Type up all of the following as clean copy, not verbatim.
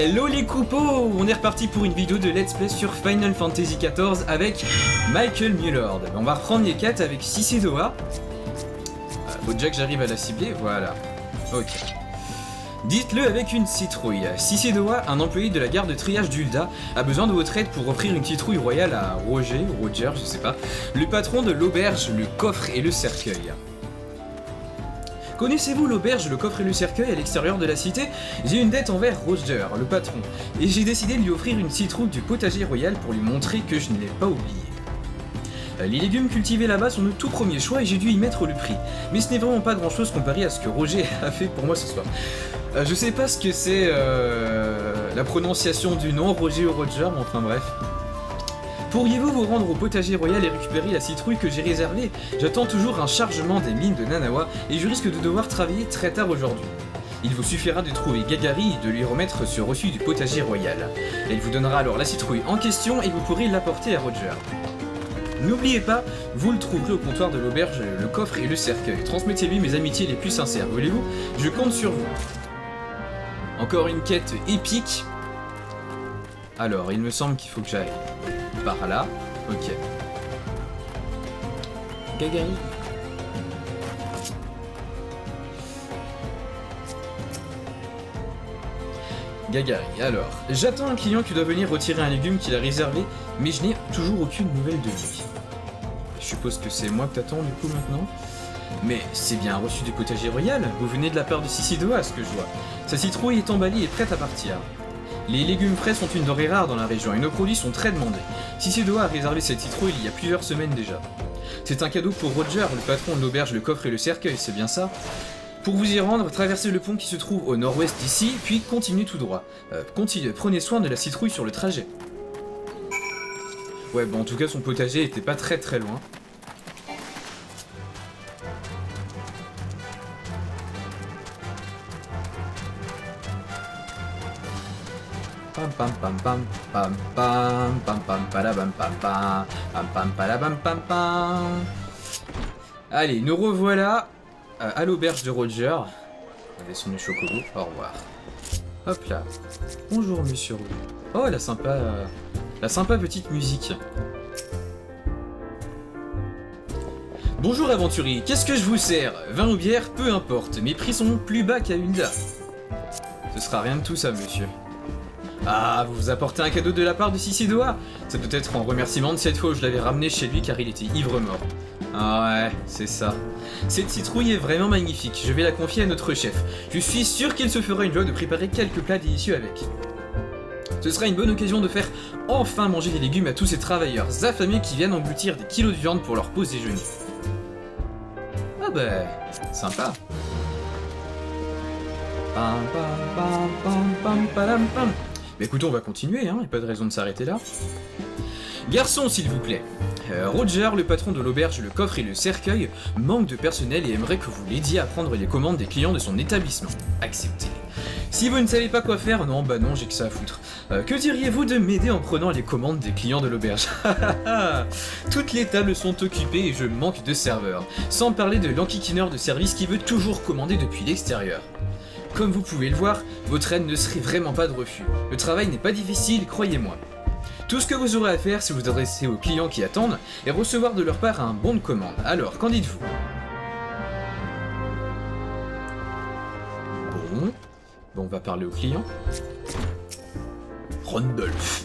Hello les coupos. On est reparti pour une vidéo de Let's Play sur Final Fantasy XIV avec Michael Mullord. On va reprendre les quêtes avec Cici-Doa. Faut déjà que j'arrive à la cibler, voilà. Ok. Dites-le avec une citrouille. Cici-Doa, un employé de la gare de triage d'Ul'dah, a besoin de votre aide pour offrir une citrouille royale à Roger, je sais pas, le patron de l'auberge, le coffre et le cercueil. Connaissez-vous l'auberge, le coffre et le cercueil à l'extérieur de la cité? J'ai une dette envers Roger, le patron, et j'ai décidé de lui offrir une citrouille du potager royal pour lui montrer que je ne l'ai pas oublié. Les légumes cultivés là-bas sont le tout premier choix et j'ai dû y mettre le prix. Mais ce n'est vraiment pas grand-chose comparé à ce que Roger a fait pour moi ce soir. Je sais pas ce que c'est la prononciation du nom, Roger ou Roger, mais enfin bref. Pourriez-vous vous rendre au potager royal et récupérer la citrouille que j'ai réservée? J'attends toujours un chargement des mines de Nanawa et je risque de devoir travailler très tard aujourd'hui. Il vous suffira de trouver Gagari et de lui remettre ce reçu du potager royal. Elle vous donnera alors la citrouille en question et vous pourrez l'apporter à Roger. N'oubliez pas, vous le trouverez au comptoir de l'auberge, le coffre et le cercueil. Transmettez-lui mes amitiés les plus sincères, voulez-vous? Je compte sur vous. Encore une quête épique. Alors, il me semble qu'il faut que j'aille par là. Ok. Gagari. Gagari, alors. J'attends un client qui doit venir retirer un légume qu'il a réservé, mais je n'ai toujours aucune nouvelle de lui. Je suppose que c'est moi que t'attends du coup maintenant. Mais c'est bien un reçu du potager royal. Vous venez de la part de Cici-Doa, à ce que je vois. Sa citrouille est emballée et prête à partir. Les légumes frais sont une denrée rare dans la région et nos produits sont très demandés. Cici-Doa a réservé cette citrouille il y a plusieurs semaines déjà. C'est un cadeau pour Roger, le patron de l'auberge, le coffre et le cercueil, c'est bien ça? Pour vous y rendre, traversez le pont qui se trouve au nord-ouest d'ici, puis continuez tout droit. Prenez soin de la citrouille sur le trajet. Ouais, bon, en tout cas, son potager était pas très loin. Pam pam pam pam pam pam pam pam palabam pam pam pam pam palabam pam pam. Allez, nous revoilà à l'auberge de Roger. On va descendre le chocobo. Au revoir. Hop là. Bonjour monsieur Roux. Oh la sympa petite musique. Bonjour aventurier, qu'est-ce que je vous sers? Vin ou bière, peu importe, mes prix sont plus bas qu'à Ul'dah. Ce sera rien de tout ça monsieur. Ah, vous vous apportez un cadeau de la part de Cici-Doa? Ça peut être en remerciement de cette fois où je l'avais ramené chez lui car il était ivre-mort. Ah ouais, c'est ça. Cette citrouille est vraiment magnifique, je vais la confier à notre chef. Je suis sûr qu'il se fera une joie de préparer quelques plats délicieux avec. Ce sera une bonne occasion de faire enfin manger des légumes à tous ces travailleurs affamés qui viennent engloutir des kilos de viande pour leur pause déjeuner. Ah bah, sympa. Pam pam pam pam pam pam pam. Mais écoutez, on va continuer, hein, y a pas de raison de s'arrêter là. Garçon, s'il vous plaît. Roger, le patron de l'auberge, le coffre et le cercueil, manque de personnel et aimerait que vous l'aidiez à prendre les commandes des clients de son établissement. Acceptez. Si vous ne savez pas quoi faire, non, bah non, j'ai que ça à foutre. Que diriez-vous de m'aider en prenant les commandes des clients de l'auberge? Toutes les tables sont occupées et je manque de serveurs. Sans parler de l'enquiquineur de service qui veut toujours commander depuis l'extérieur. Comme vous pouvez le voir, votre aide ne serait vraiment pas de refus. Le travail n'est pas difficile, croyez-moi. Tout ce que vous aurez à faire, c'est vous adresser aux clients qui attendent et recevoir de leur part un bon de commande. Alors, qu'en dites-vous? Bon, on va parler aux clients. Rondolph.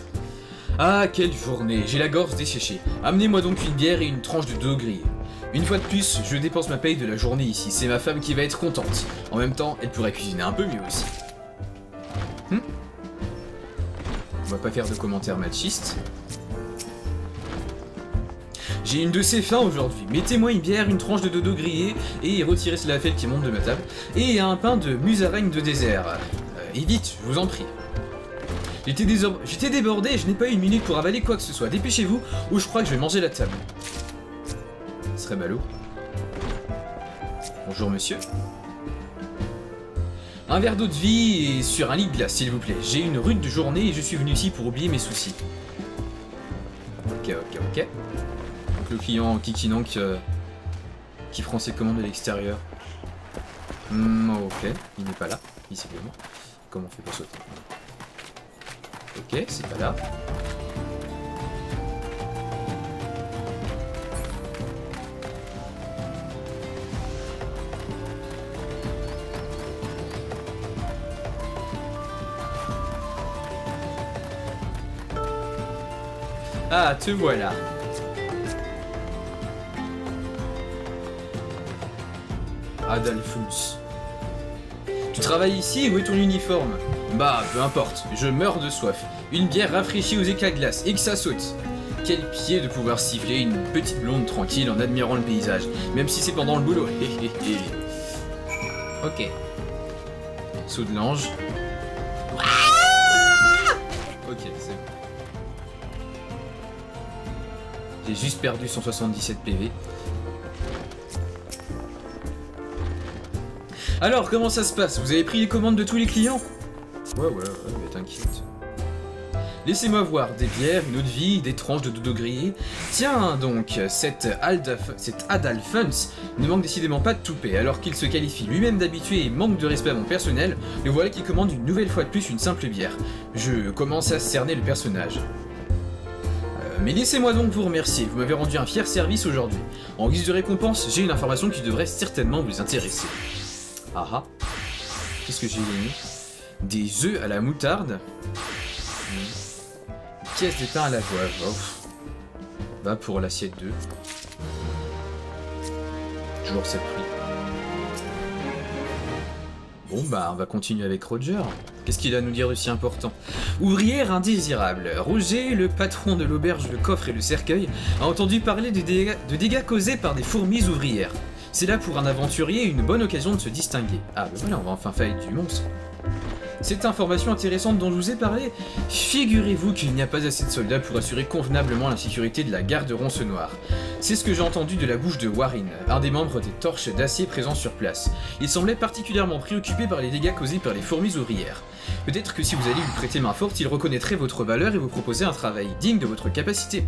Ah, quelle journée, j'ai la gorge desséchée. Amenez-moi donc une bière et une tranche de dos grillé. Une fois de plus, je dépense ma paye de la journée ici, c'est ma femme qui va être contente. En même temps, elle pourrait cuisiner un peu mieux aussi. On va pas faire de commentaires machistes. J'ai une de ces faim aujourd'hui. Mettez-moi une bière, une tranche de dodo grillé et retirez ce lafette qui monte de ma table. Et un pain de musaraigne de désert. Et vite, je vous en prie. J'étais débordé et je n'ai pas eu une minute pour avaler quoi que ce soit. Dépêchez-vous ou je crois que je vais manger la table. Ce serait ballot. Bonjour monsieur. Un verre d'eau de vie et sur un lit de glace s'il vous plaît. J'ai une rude journée et je suis venu ici pour oublier mes soucis. Ok. Donc le client kikinant qui prend ses commandes à l'extérieur. Ok, il n'est pas là, visiblement. Comment on fait pour sauter? Ok, c'est pas là. Ah, te voilà. Adalphus. Tu travailles ici? Où est ton uniforme? Bah, peu importe, je meurs de soif. Une bière rafraîchie aux éclats de glace, et que ça saute. Quel pied de pouvoir siffler une petite blonde tranquille en admirant le paysage, même si c'est pendant le boulot. Ok. Saut de l'ange. Ok, c'est bon. J'ai juste perdu 177 PV. Alors, comment ça se passe? Vous avez pris les commandes de tous les clients? Ouais, mais t'inquiète. Laissez-moi voir, des bières, une eau de vie, des tranches de dodo grillé. Tiens donc, cet Adalphus ne manque décidément pas de toupet, alors qu'il se qualifie lui-même d'habitué et manque de respect à mon personnel, le voilà qui commande une nouvelle fois de plus une simple bière. Je commence à cerner le personnage. Mais laissez-moi donc vous remercier, vous m'avez rendu un fier service aujourd'hui. En guise de récompense, j'ai une information qui devrait certainement vous intéresser. Ah ah. Qu'est-ce que j'ai gagné? Des œufs à la moutarde. Pièce de pain à la poivre. Oh. Va pour l'assiette 2. Toujours cette prix. Bon bah on va continuer avec Roger. Qu'est-ce qu'il a à nous dire de si important? Ouvrière indésirable. Roger, le patron de l'auberge Le Coffre et le Cercueil, a entendu parler de dégâts causés par des fourmis ouvrières. C'est là pour un aventurier une bonne occasion de se distinguer. Ah bah voilà, on va enfin faire du monstre. Cette information intéressante dont je vous ai parlé, figurez-vous qu'il n'y a pas assez de soldats pour assurer convenablement la sécurité de la gare de Roncenoir. C'est ce que j'ai entendu de la bouche de Warren, un des membres des torches d'acier présents sur place. Il semblait particulièrement préoccupé par les dégâts causés par les fourmis ouvrières. Peut-être que si vous allez lui prêter main forte, il reconnaîtrait votre valeur et vous proposer un travail digne de votre capacité.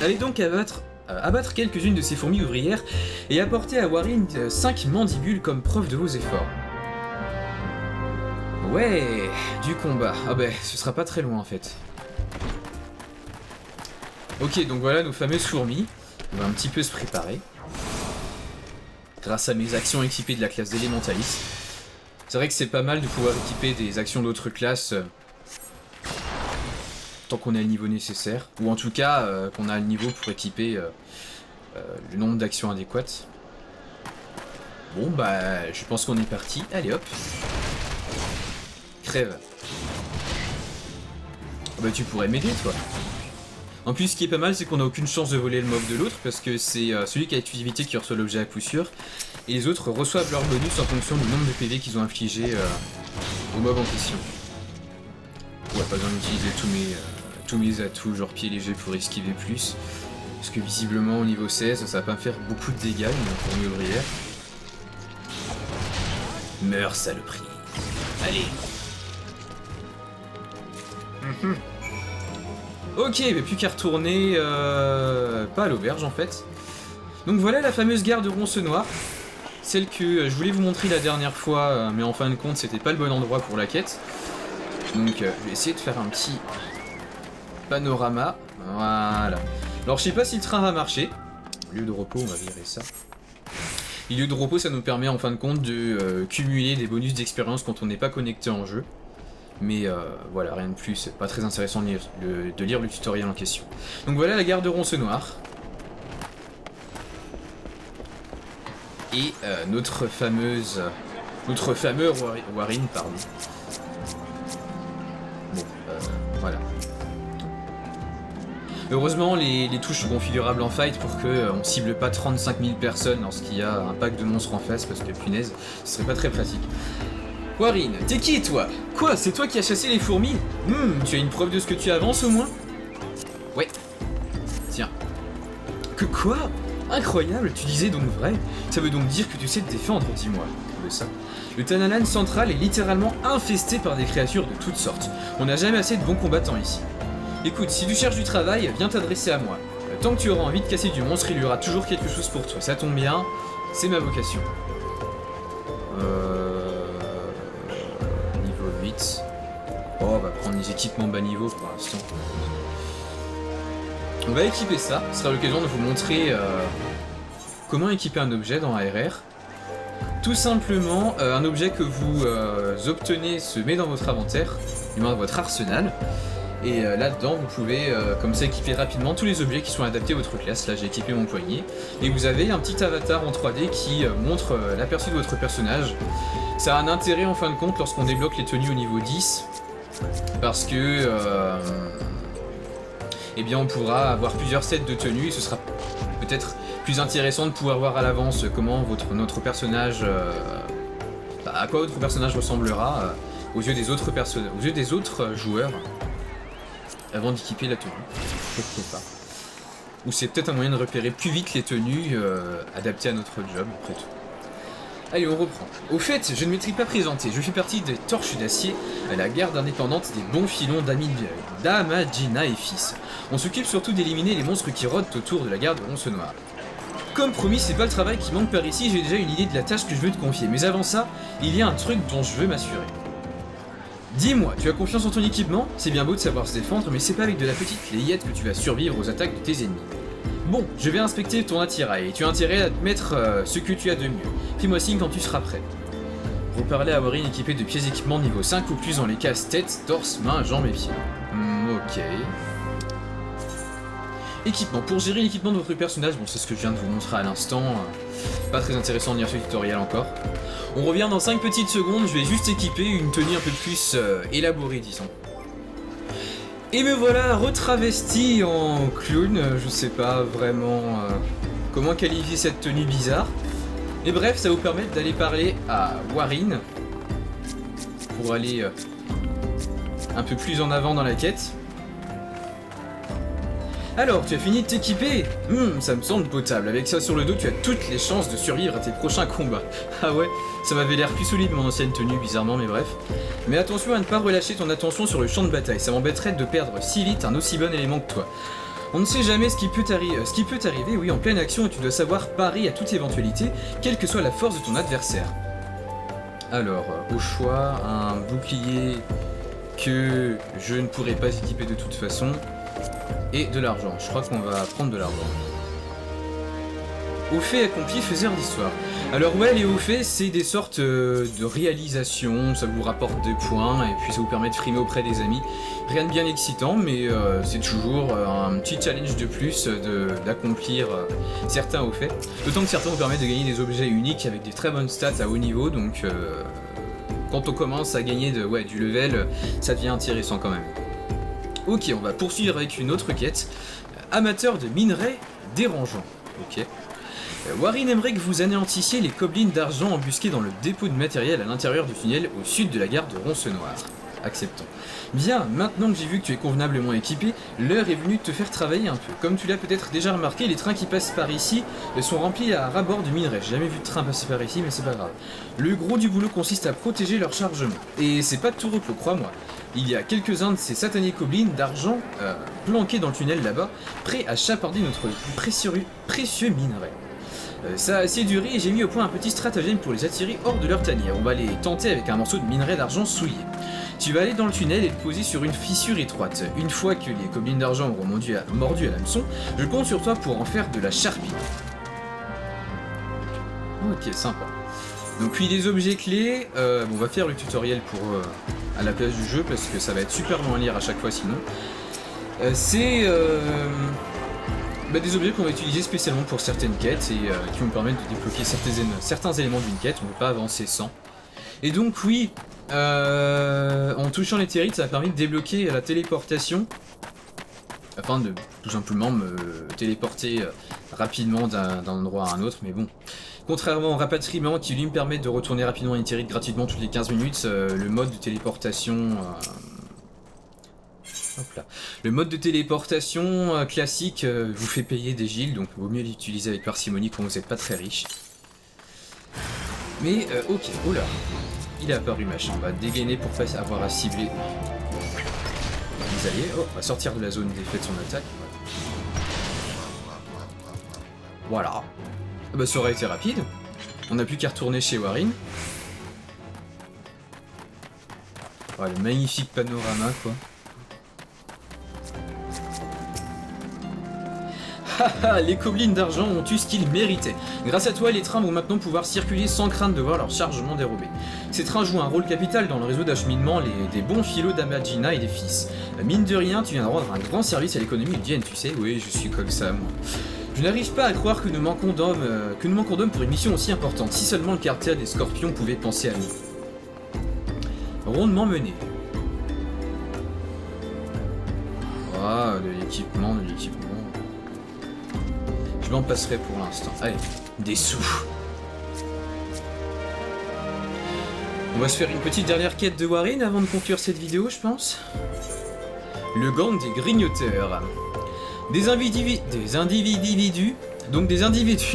Allez donc abattre quelques-unes de ces fourmis ouvrières et apporter à Warren 5 mandibules comme preuve de vos efforts. Ouais, du combat. Ah bah, ce sera pas très loin en fait. Ok, donc voilà nos fameuses fourmis. On va un petit peu se préparer. Grâce à mes actions équipées de la classe d'élémentaliste. C'est vrai que c'est pas mal de pouvoir équiper des actions d'autres classes tant qu'on a le niveau nécessaire. Ou en tout cas, qu'on a le niveau pour équiper le nombre d'actions adéquates. Bon bah, je pense qu'on est parti. Allez hop. Crève. Oh bah tu pourrais m'aider toi. En plus ce qui est pas mal c'est qu'on a aucune chance de voler le mob de l'autre parce que c'est celui qui a l'activité qui reçoit l'objet à coup sûr. Et les autres reçoivent leur bonus en fonction du nombre de PV qu'ils ont infligé au mob en question. Ouais, pas besoin d'utiliser tous mes atouts genre pied léger pour esquiver plus. Parce que visiblement au niveau 16 ça va pas faire beaucoup de dégâts une fourmi ouvrière. Meurs saloperie. Allez. Ok, mais plus qu'à retourner, pas à l'auberge en fait. Donc voilà la fameuse gare de Roncenoir. Celle que je voulais vous montrer la dernière fois, mais en fin de compte c'était pas le bon endroit pour la quête. Donc je vais essayer de faire un petit panorama. Voilà. Alors je sais pas si le train va marcher. Lieu de repos, on va virer ça. Les lieux de repos ça nous permet en fin de compte de cumuler des bonus d'expérience quand on n'est pas connecté en jeu. Mais voilà, rien de plus, c'est pas très intéressant de lire le tutoriel en question. Donc voilà la gare de Roncenoir. Et notre fameux Warren, pardon. Bon, voilà. Heureusement, les touches sont configurables en fight pour que on cible pas 35 000 personnes lorsqu'il y a un pack de monstres en face, parce que punaise, ce serait pas très pratique. Warren, t'es qui toi? Quoi, c'est toi qui as chassé les fourmis? Tu as une preuve de ce que tu avances au moins? Ouais. Tiens. Que quoi? Incroyable, tu disais donc vrai? Ça veut donc dire que tu sais te défendre, dis-moi. De ça. Le Tanalan central est littéralement infesté par des créatures de toutes sortes. On n'a jamais assez de bons combattants ici. Écoute, si tu cherches du travail, viens t'adresser à moi. Tant que tu auras envie de casser du monstre, il y aura toujours quelque chose pour toi. Ça tombe bien, c'est ma vocation. Niveau 8. Oh, on va prendre les équipements bas niveau pour l'instant. On va équiper ça, ce sera l'occasion de vous montrer comment équiper un objet dans ARR. Tout simplement, un objet que vous obtenez se met dans votre inventaire, du moins dans votre arsenal. Et là-dedans, vous pouvez comme ça équiper rapidement tous les objets qui sont adaptés à votre classe. Là, j'ai équipé mon poignet. Et vous avez un petit avatar en 3D qui montre l'aperçu de votre personnage. Ça a un intérêt en fin de compte lorsqu'on débloque les tenues au niveau 10. Parce que eh bien, on pourra avoir plusieurs sets de tenues et ce sera peut-être plus intéressant de pouvoir voir à l'avance comment notre personnage, à quoi votre personnage ressemblera aux yeux des autres joueurs avant d'équiper la tenue. Pourquoi pas. Ou c'est peut-être un moyen de repérer plus vite les tenues adaptées à notre job, après tout. Allez, on reprend. Au fait, je ne m'étais pas présenté, je fais partie des Torches d'Acier, à la garde indépendante des bons filons d'Amagina et fils. On s'occupe surtout d'éliminer les monstres qui rôdent autour de la garde Ronce Noire. Comme promis, c'est pas le travail qui manque par ici, j'ai déjà une idée de la tâche que je veux te confier. Mais avant ça, il y a un truc dont je veux m'assurer. Dis-moi, tu as confiance en ton équipement? C'est bien beau de savoir se défendre, mais c'est pas avec de la petite layette que tu vas survivre aux attaques de tes ennemis. Bon, je vais inspecter ton attirail, et tu as intérêt à te mettre ce que tu as de mieux. Fais-moi signe quand tu seras prêt. Reparlez à Warren équipé de pièces d'équipement niveau 5 ou plus dans les cases tête, torse, main, jambes et pieds. Ok. Équipement. Pour gérer l'équipement de votre personnage, bon c'est ce que je viens de vous montrer à l'instant. Pas très intéressant de lire ce tutoriel encore. On revient dans 5 petites secondes, je vais juste équiper une tenue un peu plus élaborée, disons. Et me voilà retravesti en clown, je sais pas vraiment comment qualifier cette tenue bizarre. Et bref, ça va vous permettre d'aller parler à Warren pour aller un peu plus en avant dans la quête. Alors, tu as fini de t'équiper? Ça me semble potable. Avec ça sur le dos, tu as toutes les chances de survivre à tes prochains combats. Ah ouais, ça m'avait l'air plus solide mon ancienne tenue, bizarrement, mais bref. Mais attention à ne pas relâcher ton attention sur le champ de bataille. Ça m'embêterait de perdre si vite un aussi bon élément que toi. On ne sait jamais ce qui peut t'arriver, oui, en pleine action, et tu dois savoir parer à toute éventualité, quelle que soit la force de ton adversaire. Alors, au choix, un bouclier que je ne pourrais pas équiper de toute façon. Et de l'argent. Je crois qu'on va prendre de l'argent. Au fait accompli, faiseur d'histoire. Alors ouais, les hauts faits, c'est des sortes de réalisations, ça vous rapporte des points, et puis ça vous permet de frimer auprès des amis. Rien de bien excitant, mais c'est toujours un petit challenge de plus d'accomplir certains hauts faits. D'autant que certains vous permettent de gagner des objets uniques avec des très bonnes stats à haut niveau, donc quand on commence à gagner du level, ça devient intéressant quand même. Ok, on va poursuivre avec une autre quête. Amateur de minerais dérangeants. Ok. Warren aimerait que vous anéantissiez les gobelins d'argent embusqués dans le dépôt de matériel à l'intérieur du tunnel au sud de la gare de Ronce Noire. Acceptons. Bien, maintenant que j'ai vu que tu es convenablement équipé, l'heure est venue de te faire travailler un peu. Comme tu l'as peut-être déjà remarqué, les trains qui passent par ici sont remplis à ras-bord de minerais. J'ai jamais vu de train passer par ici, mais c'est pas grave. Le gros du boulot consiste à protéger leur chargement. Et c'est pas de tout repos, crois-moi. Il y a quelques-uns de ces satanés gobelins d'argent planqués dans le tunnel là-bas, prêts à chaparder notre précieux minerai. Ça a assez duré et j'ai mis au point un petit stratagème pour les attirer hors de leur tanière. On va les tenter avec un morceau de minerai d'argent souillé. Tu vas aller dans le tunnel et te poser sur une fissure étroite. Une fois que les gobelins d'argent auront mordu à l'hameçon, je compte sur toi pour en faire de la charpie. Ok, sympa. Donc puis les objets clés, on va faire le tutoriel pour à la place du jeu parce que ça va être super long à lire à chaque fois sinon. C'est des objets qu'on va utiliser spécialement pour certaines quêtes et qui vont me permettre de débloquer certains éléments d'une quête, on ne peut pas avancer sans. Et donc oui, en touchant les territes, ça m'a permis de débloquer la téléportation, afin de tout simplement me téléporter rapidement d'un endroit à un autre, mais bon. Contrairement au rapatriement qui lui me permet de retourner rapidement une territe gratuitement toutes les 15 minutes, le mode de téléportation... Hop là. Le mode de téléportation classique vous fait payer des gilles, donc vaut mieux l'utiliser avec parcimonie quand vous n'êtes pas très riche. Mais ok, oh là, il est apparu machin, on va dégainer pour pas avoir à cibler les alliés. Oh, on va sortir de la zone d'effet de son attaque. Voilà. Bah ça aurait été rapide, on n'a plus qu'à retourner chez Warren. Oh, le magnifique panorama, quoi. Haha, les gobelins d'argent ont eu ce qu'ils méritaient. Grâce à toi, les trains vont maintenant pouvoir circuler sans crainte de voir leur chargement dérobé. Ces trains jouent un rôle capital dans le réseau d'acheminement des bons filots d'Amagina et des fils. Mine de rien, tu viens de rendre un grand service à l'économie indienne, tu sais. Oui, je suis comme ça, moi. Je n'arrive pas à croire que nous manquons d'hommes pour une mission aussi importante. Si seulement le cartel des Scorpions pouvait penser à nous. Rondement mené. Ah, de l'équipement, de l'équipement. Je m'en passerai pour l'instant. Allez, des sous. On va se faire une petite dernière quête de Warren avant de conclure cette vidéo, je pense. Le gang des grignoteurs. Des individus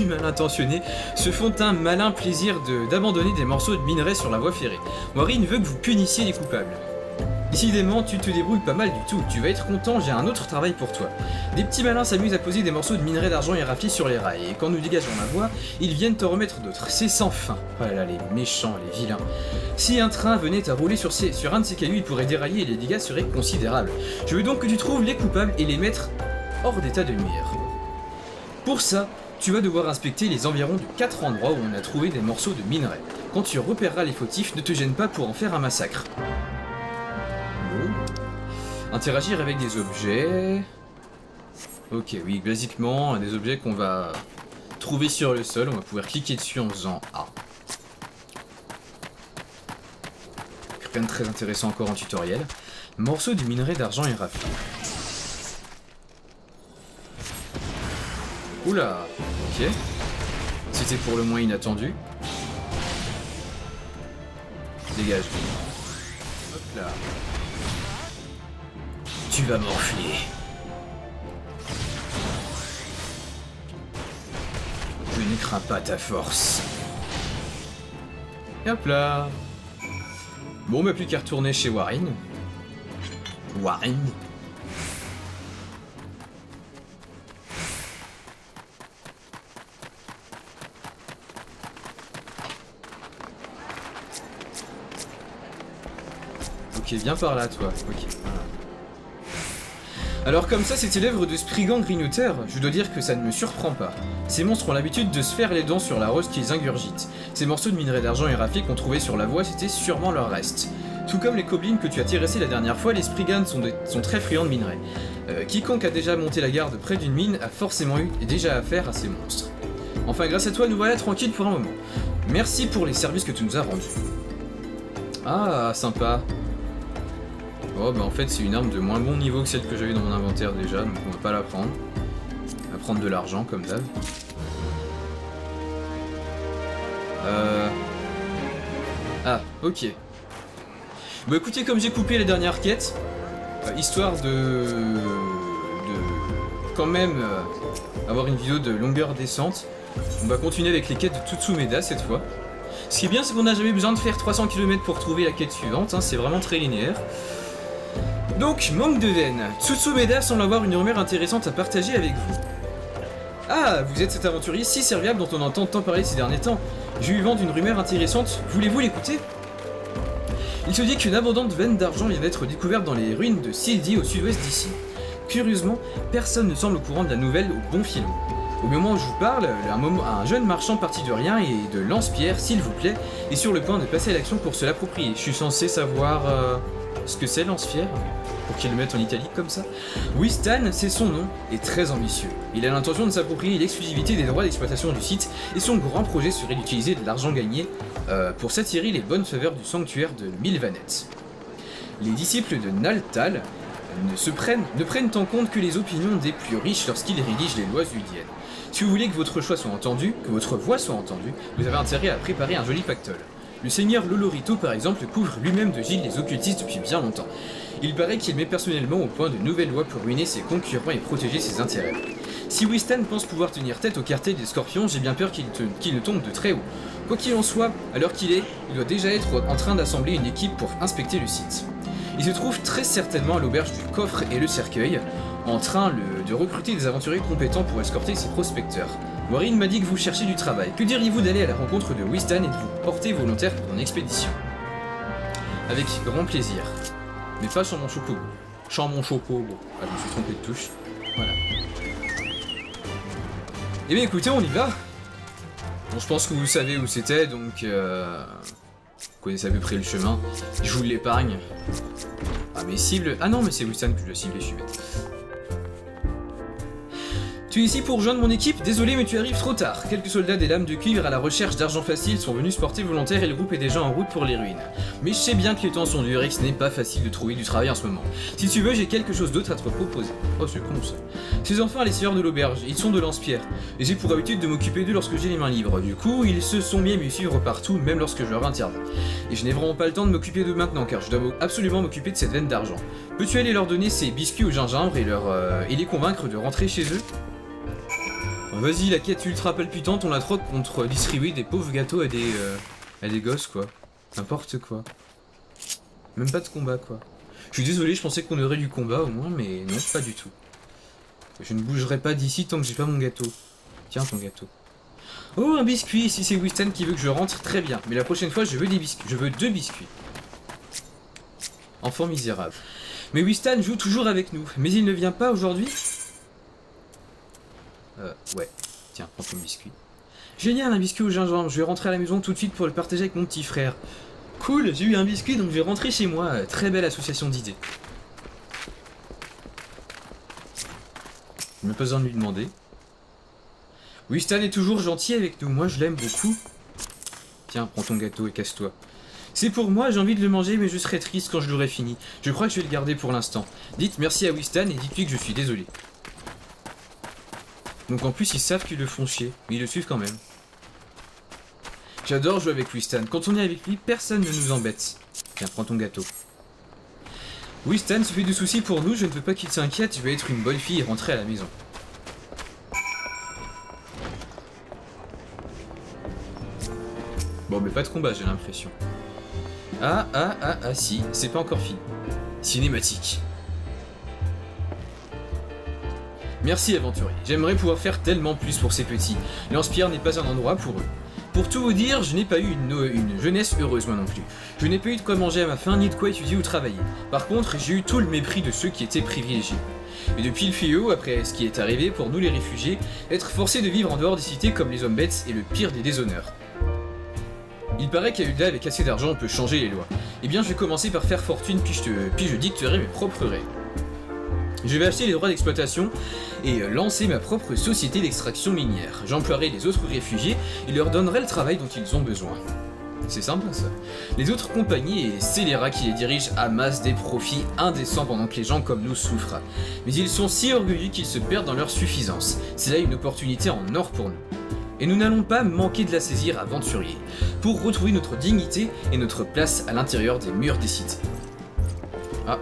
mal intentionnés se font un malin plaisir d'abandonner des morceaux de minerai sur la voie ferrée. Warren veut que vous punissiez les coupables. Décidément, tu te débrouilles pas mal du tout. Tu vas être content, j'ai un autre travail pour toi. Des petits malins s'amusent à poser des morceaux de minerai d'argent éraflés sur les rails, et quand nous dégageons la voie, ils viennent t'en remettre d'autres. C'est sans fin. Oh là là, les méchants, les vilains. Si un train venait à rouler sur un de ces cailloux, il pourrait dérailler et les dégâts seraient considérables. Je veux donc que tu trouves les coupables et les mettre hors d'état de nuire. Pour ça, tu vas devoir inspecter les environs de 4 endroits où on a trouvé des morceaux de minerai. Quand tu repéreras les fautifs, ne te gêne pas pour en faire un massacre. Interagir avec des objets. Ok, oui, basiquement, des objets qu'on va trouver sur le sol, on va pouvoir cliquer dessus en faisant A. Rien de très intéressant encore en tutoriel. Morceau du minerai d'argent éraflé. Oula, ok. C'était pour le moins inattendu. Dégage. Hop là. Tu vas m'enfler. Je ne crains pas ta force. Et hop là. Bon, bah plus qu'à retourner chez Warren. Warren. Ok, viens par là, toi. Ok, voilà. Alors comme ça, c'était l'œuvre de Spriggan grignoteur, je dois dire que ça ne me surprend pas. Ces monstres ont l'habitude de se faire les dents sur la rose qu'ils ingurgitent. Ces morceaux de minerai d'argent éraflé qu'on trouvait sur la voie, c'était sûrement leur reste. Tout comme les gobelins que tu as terrassés la dernière fois, les Spriggans sont très friands de minerai. Quiconque a déjà monté la garde près d'une mine a forcément eu déjà affaire à ces monstres. Enfin, grâce à toi, nous voilà tranquilles pour un moment. Merci pour les services que tu nous as rendus. Ah, sympa. Oh bah en fait c'est une arme de moins bon niveau que celle que j'avais dans mon inventaire déjà, donc on va pas la prendre. On va prendre de l'argent comme d'hab. Ah, ok. Bah écoutez, comme j'ai coupé la dernière quête, histoire de quand même avoir une vidéo de longueur décente, on va continuer avec les quêtes de Tsumeda cette fois. Ce qui est bien, c'est qu'on n'a jamais besoin de faire 300 km pour trouver la quête suivante, hein, c'est vraiment très linéaire. Donc, manque de veine. Tsumeda semble avoir une rumeur intéressante à partager avec vous. Ah, vous êtes cet aventurier si serviable dont on entend tant parler ces derniers temps. Je lui vends une rumeur intéressante, voulez-vous l'écouter? Il se dit qu'une abondante veine d'argent vient d'être découverte dans les ruines de Sildi au sud-ouest d'ici. Curieusement, personne ne semble au courant de la nouvelle au bon filon. Au moment où je vous parle, un jeune marchand parti de rien et de lance-pierre, s'il vous plaît, est sur le point de passer à l'action pour se l'approprier. Je suis censé savoir ce que c'est lance-pierre, pour qu'il le mette en italique comme ça. Wistan, c'est son nom, est très ambitieux. Il a l'intention de s'approprier l'exclusivité des droits d'exploitation du site, et son grand projet serait d'utiliser de l'argent gagné pour s'attirer les bonnes faveurs du sanctuaire de Milvanet. Les disciples de Naltal ne prennent en compte que les opinions des plus riches lorsqu'ils rédigent les lois udiennes. Si vous voulez que votre choix soit entendu, que votre voix soit entendue, vous avez intérêt à préparer un joli pactole. Le seigneur Lolorito, par exemple, couvre lui-même de Gilles les occultistes depuis bien longtemps. Il paraît qu'il met personnellement au point de nouvelles lois pour ruiner ses concurrents et protéger ses intérêts. Si Wistan pense pouvoir tenir tête au cartel des Scorpions, j'ai bien peur qu'il ne tombe de très haut. Quoi qu'il en soit, à l'heure qu'il est, il doit déjà être en train d'assembler une équipe pour inspecter le site. Il se trouve très certainement à l'auberge du coffre et le cercueil, en train de recruter des aventuriers compétents pour escorter ses prospecteurs. Warren m'a dit que vous cherchez du travail. Que diriez-vous d'aller à la rencontre de Wistan et de vous porter volontaire pour une expédition? avec grand plaisir. Mais pas sur mon chocobo. Sur mon chocobo. Ah, je me suis trompé de touche. Voilà. Eh bien écoutez, on y va. Bon, je pense que vous savez où c'était, donc vous connaissez à peu près le chemin. Je vous l'épargne. Ah mais cible... Ah non, mais c'est Winston que je dois cibler, je suis bête. Tu es ici pour rejoindre mon équipe? Désolé, mais tu arrives trop tard. Quelques soldats des lames de cuivre à la recherche d'argent facile sont venus se porter volontaires et le groupe est déjà en route pour les ruines. Mais je sais bien que les temps sont durs et que ce n'est pas facile de trouver du travail en ce moment. Si tu veux, j'ai quelque chose d'autre à te proposer. Oh, c'est con ça. Ces enfants, les seigneurs de l'auberge, ils sont de Lance-Pierre. Et j'ai pour habitude de m'occuper d'eux lorsque j'ai les mains libres. Du coup, ils se sont mis à me suivre partout, même lorsque je leur interviens. Et je n'ai vraiment pas le temps de m'occuper d'eux maintenant, car je dois absolument m'occuper de cette veine d'argent. Peux-tu aller leur donner ces biscuits au gingembre et les convaincre de rentrer chez eux? Vas-y, la quête ultra palpitante, on la troque contre distribuer des pauvres gâteaux à des gosses, quoi. N'importe quoi. Même pas de combat, quoi. Je suis désolé, je pensais qu'on aurait du combat au moins, mais non, pas du tout. Je ne bougerai pas d'ici tant que j'ai pas mon gâteau. Tiens, ton gâteau. Oh, un biscuit. Si c'est Winston qui veut que je rentre, très bien. Mais la prochaine fois, je veux des biscuits. Je veux 2 biscuits. Enfant misérable. Mais Winston joue toujours avec nous. Mais il ne vient pas aujourd'hui? Ouais. Tiens, prends ton biscuit. Génial, un biscuit au gingembre. Je vais rentrer à la maison tout de suite pour le partager avec mon petit frère. Cool, j'ai eu un biscuit donc je vais rentrer chez moi. Très belle association d'idées. Je n'ai pas besoin de lui demander. Winston est toujours gentil avec nous. Moi, je l'aime beaucoup. Tiens, prends ton gâteau et casse-toi. C'est pour moi, j'ai envie de le manger, mais je serai triste quand je l'aurai fini. Je crois que je vais le garder pour l'instant. Dites merci à Winston et dites-lui que je suis désolé. Donc en plus ils savent qu'ils le font chier, mais ils le suivent quand même. J'adore jouer avec Winston. Quand on est avec lui, personne ne nous embête. Tiens, prends ton gâteau. Winston se fait de soucis pour nous, je ne veux pas qu'il s'inquiète, je vais être une bonne fille et rentrer à la maison. Bon mais pas de combat j'ai l'impression. Ah si, c'est pas encore fini. Cinématique. Merci aventurier, j'aimerais pouvoir faire tellement plus pour ces petits. Lance-Pierre n'est pas un endroit pour eux. Pour tout vous dire, je n'ai pas eu une jeunesse heureuse moi non plus. Je n'ai pas eu de quoi manger à ma faim, ni de quoi étudier ou travailler. Par contre, j'ai eu tout le mépris de ceux qui étaient privilégiés. Et depuis le fléau, après ce qui est arrivé pour nous les réfugiés, être forcés de vivre en dehors des cités comme les hommes bêtes est le pire des déshonneurs. Il paraît qu'à Ulda, avec assez d'argent, on peut changer les lois. Eh bien, je vais commencer par faire fortune, puis je dicterai mes propres règles. Je vais acheter les droits d'exploitation et lancer ma propre société d'extraction minière. J'emploierai les autres réfugiés et leur donnerai le travail dont ils ont besoin. C'est sympa ça. Les autres compagnies et scélérats qui les dirigent amassent des profits indécents pendant que les gens comme nous souffrent. Mais ils sont si orgueilleux qu'ils se perdent dans leur suffisance. C'est là une opportunité en or pour nous. Et nous n'allons pas manquer de la saisir, aventuriers, pour retrouver notre dignité et notre place à l'intérieur des murs des cités. Ah,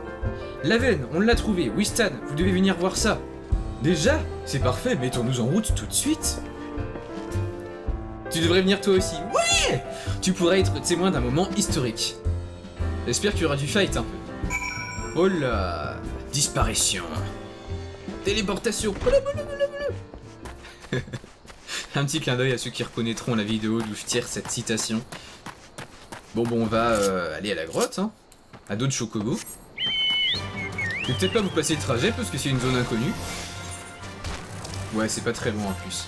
la veine, on l'a trouvée. Winston, vous devez venir voir ça. Déjà? C'est parfait, mettons-nous en route tout de suite. Tu devrais venir toi aussi. Ouais! Tu pourrais être témoin d'un moment historique. J'espère qu'il y aura du fight un peu. Oh là! Disparition. Téléportation. Un petit clin d'œil à ceux qui reconnaîtront la vidéo d'où je tire cette citation. Bon, on va aller à la grotte, hein, à dos de chocobo. Je vais peut-être pas vous passer le trajet parce que c'est une zone inconnue. Ouais, c'est pas très loin en plus.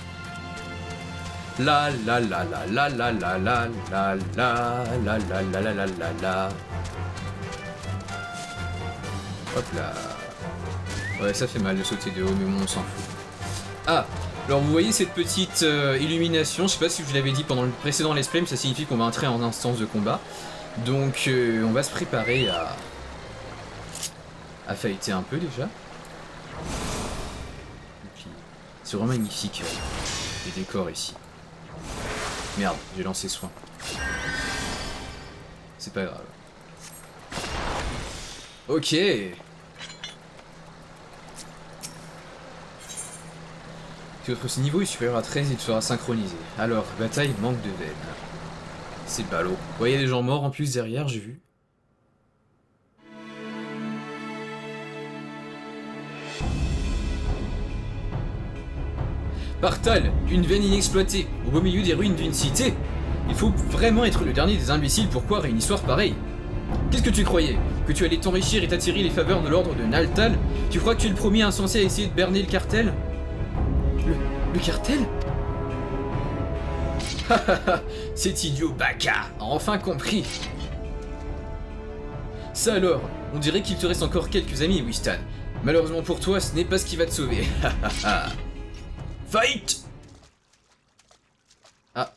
La la la la la la la la la la la la la la la la la. Hop là. Ouais, ça fait mal de sauter de haut, mais bon, on s'en fout. Ah, alors vous voyez cette petite illumination, je sais pas si je vous l'avais dit pendant le précédent let's play, mais ça signifie qu'on va entrer en instance de combat. Donc on va se préparer à fighter un peu déjà. C'est vraiment magnifique les décors ici. Merde, j'ai lancé soin. C'est pas grave. Ok. Si votre niveau est supérieur à 13, il sera synchronisé. Alors, bataille manque de veine. C'est ballot. Vous voyez des gens morts en plus derrière, j'ai vu. Partal, une veine inexploitée, au beau milieu des ruines d'une cité. Il faut vraiment être le dernier des imbéciles pour croire à une histoire pareille. Qu'est-ce que tu croyais? Que tu allais t'enrichir et t'attirer les faveurs de l'ordre de Naltal? Tu crois que tu es le premier insensé à essayer de berner le cartel? Le cartel? Cet idiot Baka a enfin compris. Ça alors, on dirait qu'il te reste encore quelques amis, Wistan. Malheureusement pour toi, ce n'est pas ce qui va te sauver. Fight! Ah.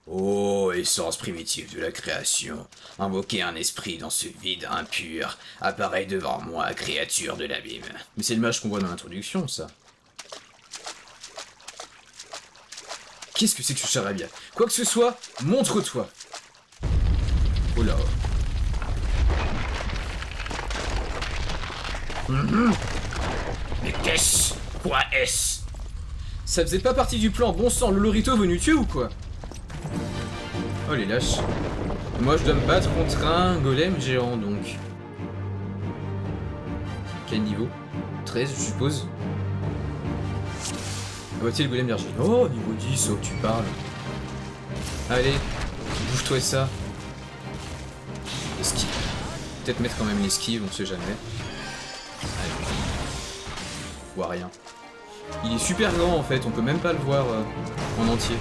Oh, essence primitive de la création. Invoquer un esprit dans ce vide impur. Apparaît devant moi, créature de l'abîme. Mais c'est le mage qu'on voit dans l'introduction, ça. Qu'est-ce que c'est que ce charabia? Quoi que ce soit, montre-toi. Oh là. Mais qu'est-ce? Quoi est-ce? Ça faisait pas partie du plan, bon sang, Lolorito veut nous tuer ou quoi? Oh les lâches. Moi je dois me battre contre un golem géant donc. Quel niveau? 13 je suppose. Ah bah tiens le golem d'argile. Oh niveau 10, oh tu parles. Allez, bouge-toi ça. Esquive. Peut-être mettre quand même l'esquive, on sait jamais. Allez. On voit rien. Il est super grand en fait, on peut même pas le voir en entier.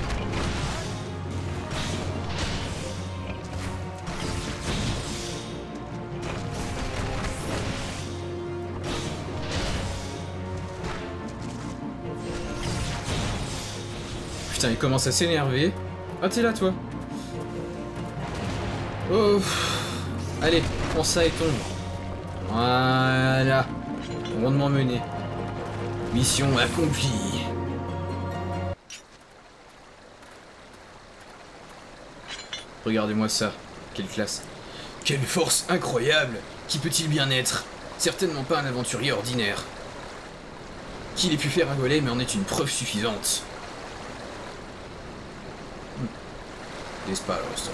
Putain, il commence à s'énerver. Ah, t'es là, toi. Oh. Allez, prends ça et tombe. Voilà. Rondement mené. Mission accomplie. Regardez-moi ça. Quelle classe. Quelle force incroyable. Qui peut-il bien être? Certainement pas un aventurier ordinaire. Qu'il ait pu faire un golem en est une preuve suffisante. Disparos.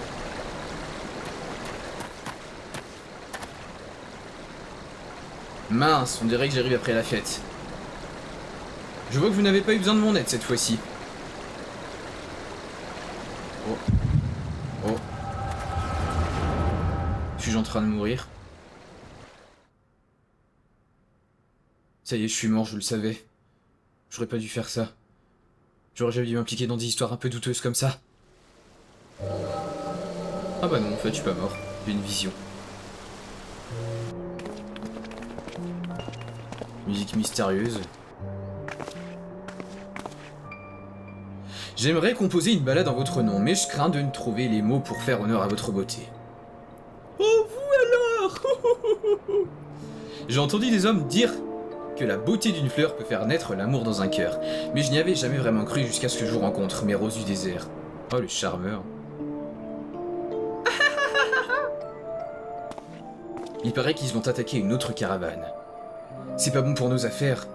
Mince, on dirait que j'arrive après la fête. Je vois que vous n'avez pas eu besoin de mon aide cette fois-ci. Oh. Oh. Suis-je en train de mourir? Ça y est, je suis mort, je le savais. J'aurais pas dû faire ça. J'aurais jamais dû m'impliquer dans des histoires un peu douteuses comme ça. Ah bah non, en fait, je suis pas mort. J'ai une vision. Musique mystérieuse. J'aimerais composer une ballade en votre nom, mais je crains de ne trouver les mots pour faire honneur à votre beauté. Oh, vous alors? J'ai entendu des hommes dire que la beauté d'une fleur peut faire naître l'amour dans un cœur, mais je n'y avais jamais vraiment cru jusqu'à ce que je vous rencontre, mes roses du désert. Oh, le charmeur. Il paraît qu'ils vont attaquer une autre caravane. C'est pas bon pour nos affaires.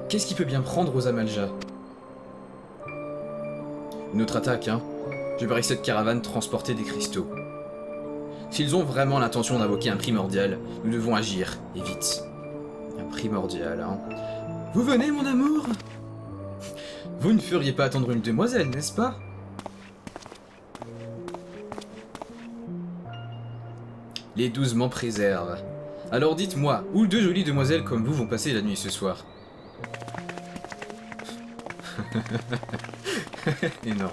Qu'est-ce qui peut bien prendre aux Amalja? Une autre attaque, hein. Je parie que cette caravane transportait des cristaux. S'ils ont vraiment l'intention d'invoquer un primordial, nous devons agir, et vite. Un primordial, hein. Vous venez, mon amour? Vous ne feriez pas attendre une demoiselle, n'est-ce pas? Les 12 m'en préservent. Alors dites-moi, où deux jolies demoiselles comme vous vont passer la nuit ce soir? Énorme.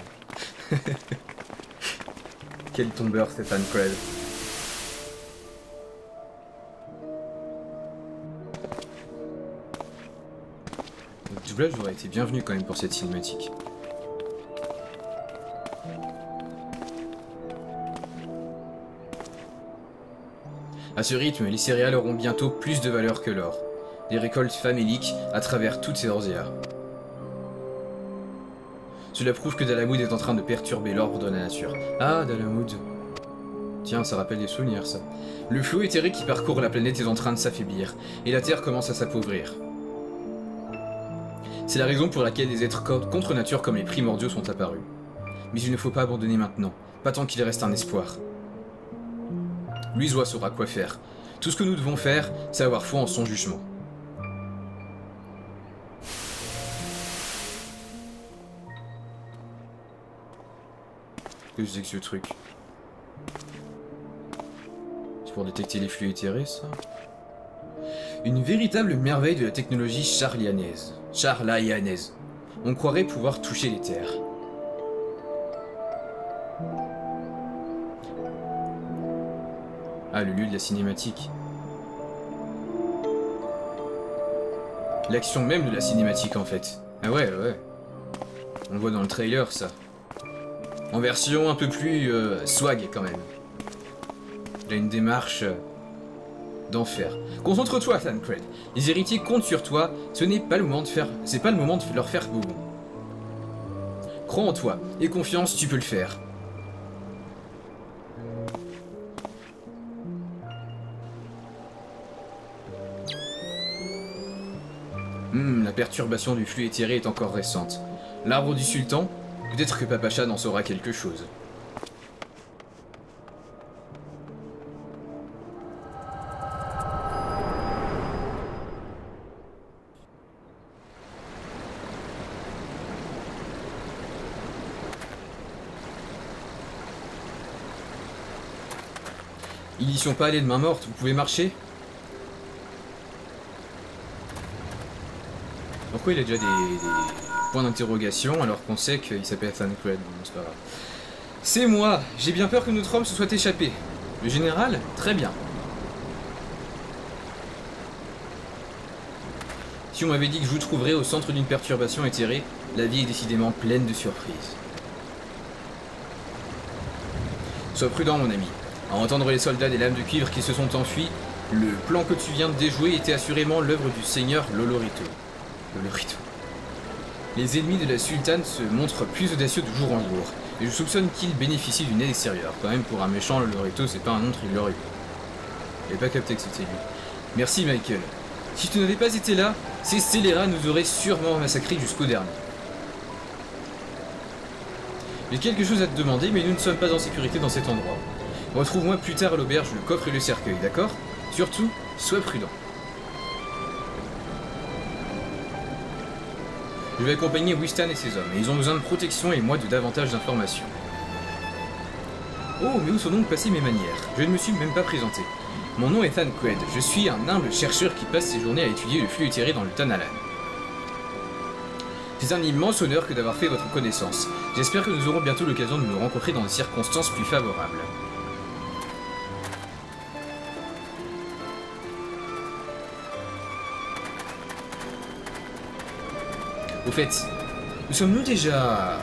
Quel tombeur, Stéphane Krell. Le doublage aurait été bienvenu quand même pour cette cinématique. À ce rythme, les céréales auront bientôt plus de valeur que l'or. Des récoltes faméliques à travers toutes ces orzières. Cela prouve que Dalamud est en train de perturber l'ordre de la nature. Ah, Dalamud. Tiens, ça rappelle des souvenirs, ça. Le flot éthéré qui parcourt la planète est en train de s'affaiblir, et la Terre commence à s'appauvrir. C'est la raison pour laquelle des êtres contre nature comme les primordiaux sont apparus. Mais il ne faut pas abandonner maintenant, pas tant qu'il reste un espoir. Luisois saura quoi faire. Tout ce que nous devons faire, c'est avoir foi en son jugement. Qu'est-ce que c'est que ce truc? pour détecter les flux éthérés, ça. Une véritable merveille de la technologie charlianaise. On croirait pouvoir toucher les terres. Ah, le lieu de la cinématique. L'action même de la cinématique, en fait. Ah ouais, ouais. On le voit dans le trailer, ça. En version un peu plus swag, quand même. Il a une démarche d'enfer. Concentre-toi, Thancred. Les héritiers comptent sur toi. Ce n'est pas le moment de faire... C'est pas le moment de leur faire boubon. Crois en toi. Aie confiance, tu peux le faire. La perturbation du flux éthéré est encore récente. L'arbre du sultan, peut-être que Papa Shah en saura quelque chose. Ils n'y sont pas allés de main morte, vous pouvez marcher? Pourquoi il a déjà des points d'interrogation alors qu'on sait qu'il s'appelle Thancred? Bon, c'est pas grave. C'est moi. J'ai bien peur que notre homme se soit échappé. Le général? Très bien. Si on m'avait dit que je vous trouverais au centre d'une perturbation éthérée, la vie est décidément pleine de surprises. Sois prudent, mon ami. À entendre les soldats des lames de cuivre qui se sont enfuis, le plan que tu viens de déjouer était assurément l'œuvre du seigneur Lolorito. Les ennemis de la sultane se montrent plus audacieux de jour en jour, et je soupçonne qu'ils bénéficient d'une aide extérieure. Quand même, pour un méchant, Lolorito, c'est pas un nom très glorieux. J'avais pas capté que c'était lui. Merci, Michael. Si tu n'avais pas été là, ces scélérats nous auraient sûrement massacrés jusqu'au dernier. J'ai quelque chose à te demander, mais nous ne sommes pas en sécurité dans cet endroit. Retrouve-moi plus tard à l'auberge le coffre et le cercueil, d'accord? Surtout, sois prudent. Je vais accompagner Wistan et ses hommes, et ils ont besoin de protection et moi de davantage d'informations. Oh, mais où sont donc passées mes manières? Je ne me suis même pas présenté. Mon nom est Thancred, je suis un humble chercheur qui passe ses journées à étudier le flux éthéré dans le Tanalan. C'est un immense honneur que d'avoir fait votre connaissance. J'espère que nous aurons bientôt l'occasion de nous rencontrer dans des circonstances plus favorables. Au fait, où sommes-nous déjà?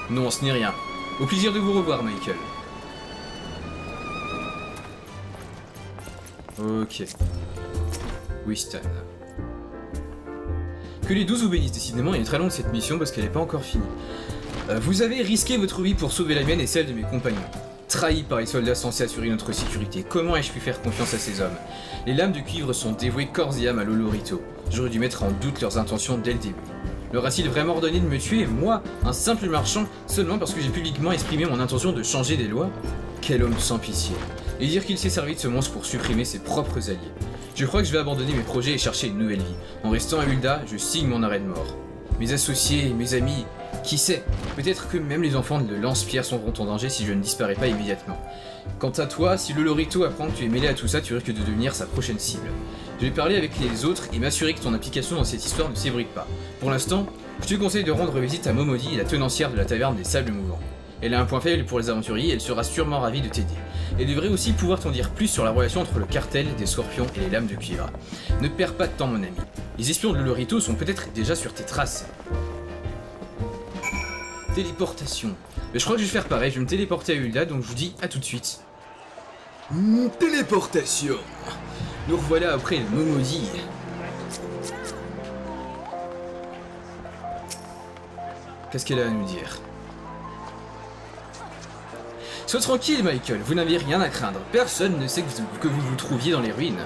Non, ce n'est rien. Au plaisir de vous revoir, Michael. Ok. Wistan. Que les 12 vous bénissent, décidément, il est très long cette mission parce qu'elle n'est pas encore finie. Vous avez risqué votre vie pour sauver la mienne et celle de mes compagnons. Trahis par les soldats censés assurer notre sécurité, comment ai-je pu faire confiance à ces hommes? Les lames de cuivre sont dévouées corps et âme à Lolorito. J'aurais dû mettre en doute leurs intentions dès le début. Leur a-t-il vraiment ordonné de me tuer, moi, un simple marchand, seulement parce que j'ai publiquement exprimé mon intention de changer des lois? Quel homme sans pitié. Et dire qu'il s'est servi de ce monstre pour supprimer ses propres alliés. Je crois que je vais abandonner mes projets et chercher une nouvelle vie. En restant à Ul'dah, je signe mon arrêt de mort. Mes associés, mes amis, qui sait? Peut-être que même les enfants de Lance-Pierre seront en danger si je ne disparais pas immédiatement. Quant à toi, si Lolorito apprend que tu es mêlé à tout ça, tu risques de devenir sa prochaine cible. Je vais parler avec les autres et m'assurer que ton implication dans cette histoire ne s'ébruite pas. Pour l'instant, je te conseille de rendre visite à Momodi, la tenancière de la taverne des Sables Mouvants. Elle a un point faible pour les aventuriers et elle sera sûrement ravie de t'aider. Elle devrait aussi pouvoir t'en dire plus sur la relation entre le cartel des Scorpions et les lames de cuivre. Ne perds pas de temps, mon ami. Les espions de Lolorito sont peut-être déjà sur tes traces. Téléportation. Mais je crois que je vais faire pareil, je vais me téléporter à Ul'dah, donc je vous dis à tout de suite. Téléportation. Nous revoilà après le Momodi. Qu'est-ce qu'elle a à nous dire? Sois tranquille, Michael, vous n'avez rien à craindre. Personne ne sait que vous vous trouviez dans les ruines.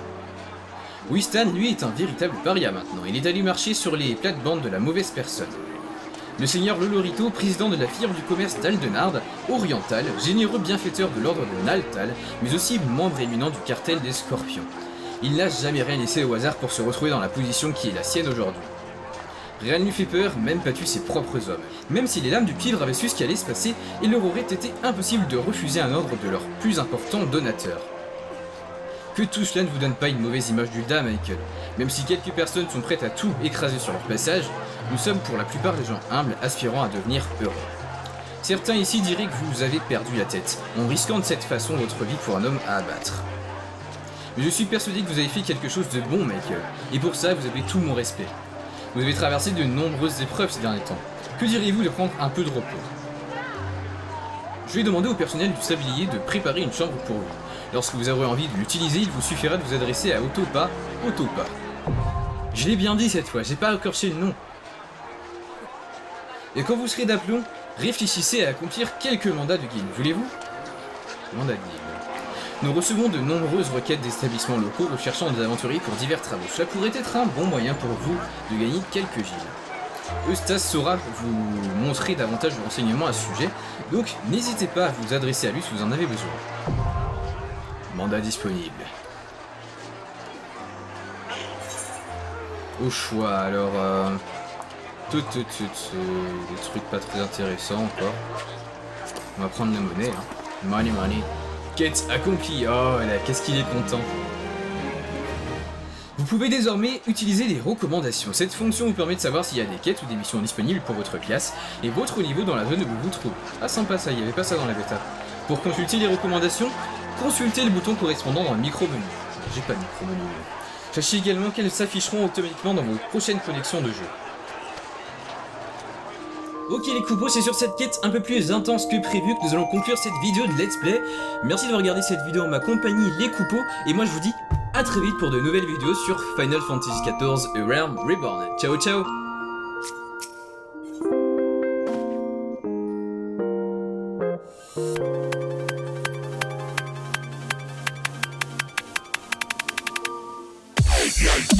Wistan, lui, est un véritable paria maintenant. Il est allé marcher sur les plates-bandes de la mauvaise personne. Le seigneur Lolorito, président de la firme du commerce d'Aldenard, oriental, généreux bienfaiteur de l'ordre de Naltal, mais aussi membre éminent du cartel des Scorpions. Il n'a jamais rien laissé au hasard pour se retrouver dans la position qui est la sienne aujourd'hui. Rien ne lui fait peur, même pas tué ses propres hommes. Même si les lames du cuivre avaient su ce qui allait se passer, il leur aurait été impossible de refuser un ordre de leur plus important donateur. Que tout cela ne vous donne pas une mauvaise image d'Ul'dah, Michael. Même si quelques personnes sont prêtes à tout écraser sur leur passage, nous sommes pour la plupart des gens humbles aspirant à devenir heureux. Certains ici diraient que vous avez perdu la tête, en risquant de cette façon votre vie pour un homme à abattre. Mais je suis persuadé que vous avez fait quelque chose de bon, Michael, et pour ça vous avez tout mon respect. Vous avez traversé de nombreuses épreuves ces derniers temps. Que diriez-vous de prendre un peu de repos? Je vais demander au personnel du sablier de préparer une chambre pour vous. Lorsque vous aurez envie de l'utiliser, il vous suffira de vous adresser à Autopa. Je l'ai bien dit cette fois, j'ai pas écorché le nom. Et quand vous serez d'aplomb, réfléchissez à accomplir quelques mandats de guilde, voulez-vous? Mandat de guilde. Nous recevons de nombreuses requêtes d'établissements locaux recherchant des aventuriers pour divers travaux. Cela pourrait être un bon moyen pour vous de gagner quelques gildes. Eustace saura vous montrer davantage de renseignements à ce sujet, donc n'hésitez pas à vous adresser à lui si vous en avez besoin. Mandat disponible. Au choix, alors... des trucs pas très intéressants encore. On va prendre la monnaie, hein. Money. Quête accomplie. Oh là, qu'est-ce qu'il est content. Vous pouvez désormais utiliser les recommandations. Cette fonction vous permet de savoir s'il y a des quêtes ou des missions disponibles pour votre classe et votre niveau dans la zone où vous vous trouvez. Ah sympa ça, il n'y avait pas ça dans la bêta. Pour consulter les recommandations, consultez le bouton correspondant dans le micro-menu. J'ai pas de micro-menu. Sachez également qu'elles s'afficheront automatiquement dans vos prochaines connexions de jeu. Ok les coupos, c'est sur cette quête un peu plus intense que prévu que nous allons conclure cette vidéo de let's play. Merci d'avoir regardé cette vidéo en ma compagnie les coupos, et moi je vous dis à très vite pour de nouvelles vidéos sur Final Fantasy XIV A Realm Reborn. Ciao ciao. Yeah.